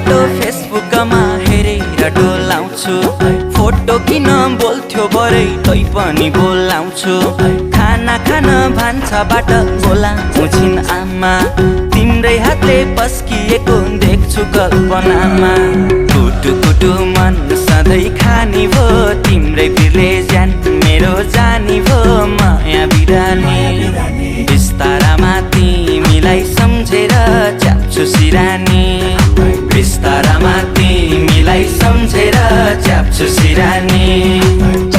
photo फेसबुकमा हेरेर डोलाउँछु photo किन बोल्थ्यो बरै तै पनि बोलाउँछु खाना खान भान्साबाट बोलाउँछु छिन् आमा तिम्रै हातले पस्किएको देख्छु कल्पनामा कुटु कुटु मन सधैँ खानी भो तिम्रै बिरले ज्यान मेरो जानी भो माया बिरानी बिस्तारामा तिमीलाई सम्झेर च्याप्छु सिरानी बिस्तारामा तिमीलाई सम्झेर च्याप्छु सिरानी